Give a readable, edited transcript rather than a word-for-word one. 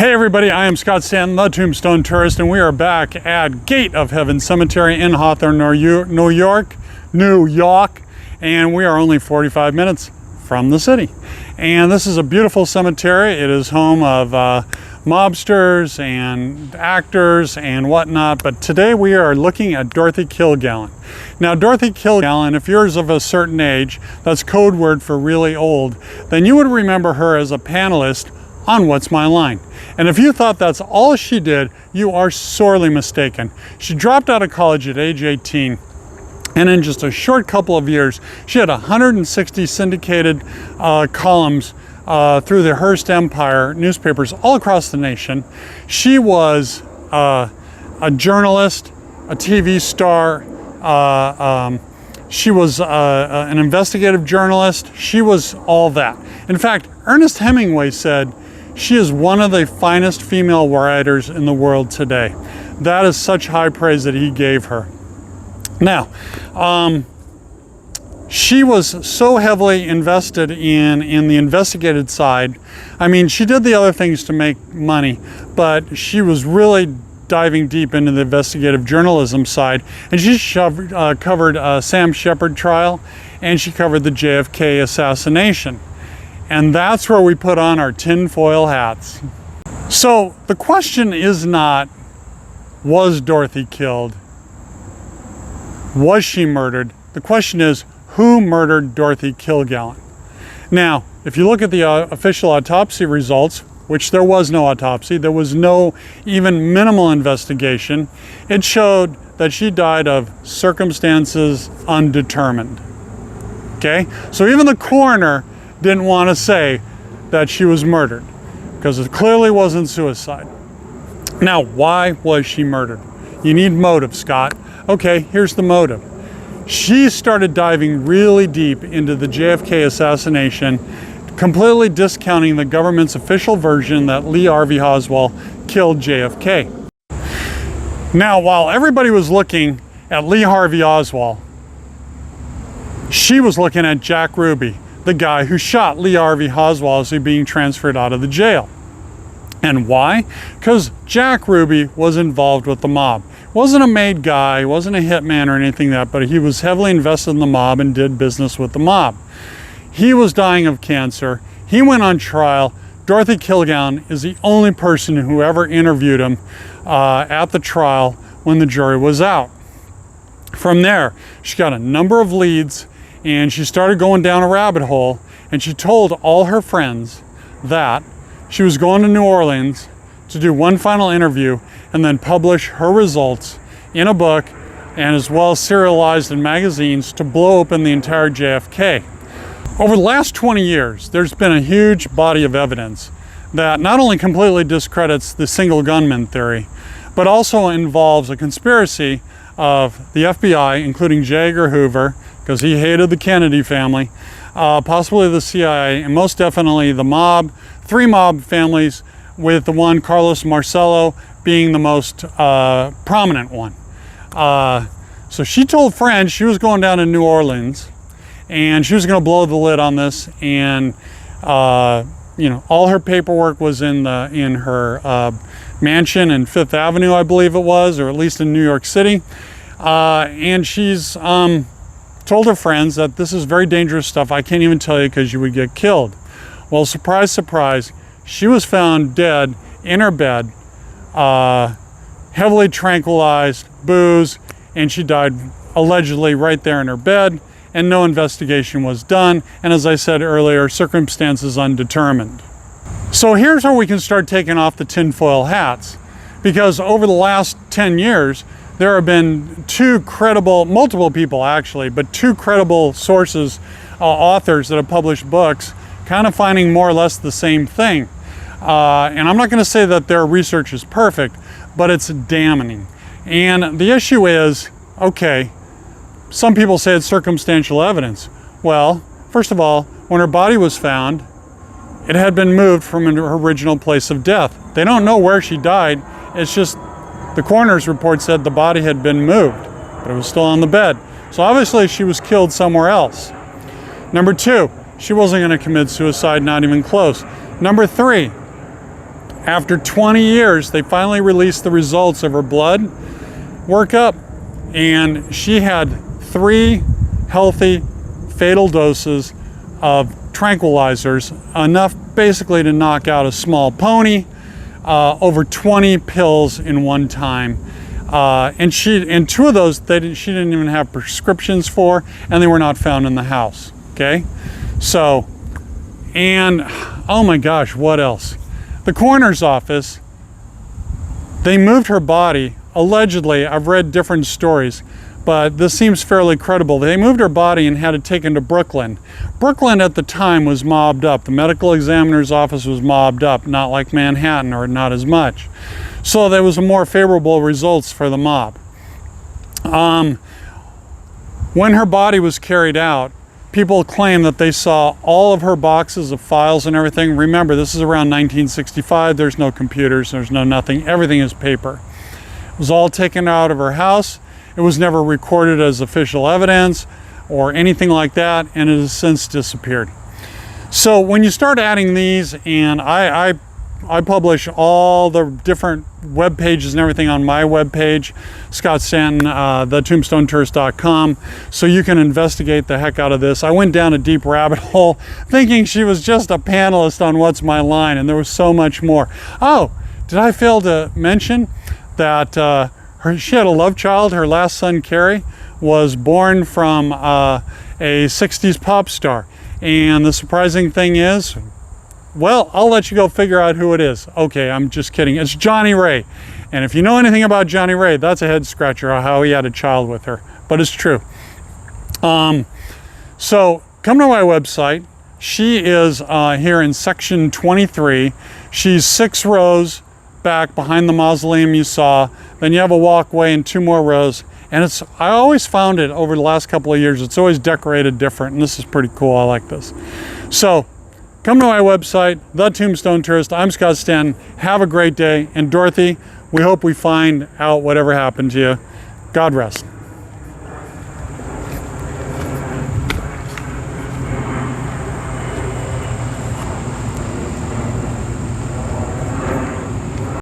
Hey everybody, I am Scott Stanton, the Tombstone Tourist, and we are back at Gate of Heaven Cemetery in Hawthorne, New York, and we are only 45 minutes from the city. And this is a beautiful cemetery. It is home of mobsters and actors and whatnot, but today we are looking at Dorothy Kilgallen. Now, Dorothy Kilgallen, if you're of a certain age, that's code word for really old, then you would remember her as a panelist on What's My Line. And if you thought that's all she did, you are sorely mistaken. She dropped out of college at age 18, and in just a short couple of years, she had 160 syndicated columns through the Hearst Empire newspapers all across the nation. She was a journalist, a TV star, she was an investigative journalist. She was all that. In fact, Ernest Hemingway said, "She is one of the finest female writers in the world today." That is such high praise that he gave her. Now, she was so heavily invested in the investigative side. I mean, she did the other things to make money, but she was really diving deep into the investigative journalism side. And she covered Sam Sheppard trial, and she covered the JFK assassination. And that's where we put on our tinfoil hats. So the question is not, was Dorothy killed? Was she murdered? The question is, who murdered Dorothy Kilgallen? Now, if you look at the official autopsy results, which there was no autopsy, there was no even minimal investigation, it showed that she died of circumstances undetermined. Okay? So even the coroner didn't want to say that she was murdered because it clearly wasn't suicide. Now, why was she murdered? You need motive, Scott. Okay, here's the motive. She started diving really deep into the JFK assassination, completely discounting the government's official version that Lee Harvey Oswald killed JFK. Now, while everybody was looking at Lee Harvey Oswald, she was looking at Jack Ruby, the guy who shot Lee Harvey Oswald as he was being transferred out of the jail. And why? Because Jack Ruby was involved with the mob. Wasn't a made guy, wasn't a hitman or anything like that, but he was heavily invested in the mob and did business with the mob. He was dying of cancer. He went on trial. Dorothy Kilgallen is the only person who ever interviewed him at the trial when the jury was out. From there, she got a number of leads, and she started going down a rabbit hole, and she told all her friends that she was going to New Orleans to do one final interview and then publish her results in a book and as well as serialized in magazines to blow open the entire JFK. Over the last 20 years, there's been a huge body of evidence that not only completely discredits the single gunman theory, but also involves a conspiracy of the FBI, including J. Edgar Hoover, because he hated the Kennedy family, possibly the CIA, and most definitely the mob, 3 mob families, with the one, Carlos Marcello, being the most prominent one. So she told friends she was going down to New Orleans, and she was going to blow the lid on this, and you know, all her paperwork was in her mansion in Fifth Avenue, I believe it was, or at least in New York City, and she's told her friends that this is very dangerous stuff. I can't even tell you because you would get killed. Well, surprise, surprise, she was found dead in her bed, heavily tranquilized, booze, and she died allegedly right there in her bed, and no investigation was done. And as I said earlier, circumstances undetermined. So here's where we can start taking off the tinfoil hats, because over the last 10 years, there have been multiple people actually, but 2 credible sources, authors that have published books, kind of finding more or less the same thing. And I'm not going to say that their research is perfect, but it's damning. And the issue is, okay, some people say it's circumstantial evidence. Well, first of all, when her body was found, it had been moved from her original place of death. They don't know where she died. It's just the coroner's report said the body had been moved, but it was still on the bed. So obviously she was killed somewhere else. Number 2, she wasn't going to commit suicide, not even close. Number 3, After 20 years, they finally released the results of her blood workup, and she had 3 healthy, fatal doses of tranquilizers, enough basically to knock out a small pony, over 20 pills in one time. And 2 of those she didn't even have prescriptions for, and they were not found in the house. Okay, so, and oh my gosh, what else? The coroner's office, they moved her body, allegedly. I've read different stories, but this seems fairly credible. They moved her body and had it taken to Brooklyn. Brooklyn at the time was mobbed up. The medical examiner's office was mobbed up, not like Manhattan, or not as much. So there was a more favorable results for the mob. When her body was carried out, people claim that they saw all of her boxes of files and everything. Remember, this is around 1965. There's no computers, there's no nothing. Everything is paper. It was all taken out of her house. It was never recorded as official evidence or anything like that, and it has since disappeared. So when you start adding these, and I publish all the different web pages and everything on my web page, Scott Stanton, thetombstonetourist.com, so you can investigate the heck out of this. I went down a deep rabbit hole thinking she was just a panelist on What's My Line, and there was so much more. Oh, did I fail to mention that she had a love child? Her last son, Carrie, was born from a 60s pop star. And the surprising thing is, well, I'll let you go figure out who it is. Okay, I'm just kidding. It's Johnny Ray. And if you know anything about Johnny Ray, that's a head scratcher, how he had a child with her. But it's true. So come to my website. She is here in section 23. She's 6 rows back behind the mausoleum you saw. Then you have a walkway and 2 more rows. And I always found it over the last couple of years, it's always decorated different. And this is pretty cool. I like this. So come to my website, The Tombstone Tourist. I'm Scott Stanton. Have a great day. And Dorothy, we hope we find out whatever happened to you. God rest.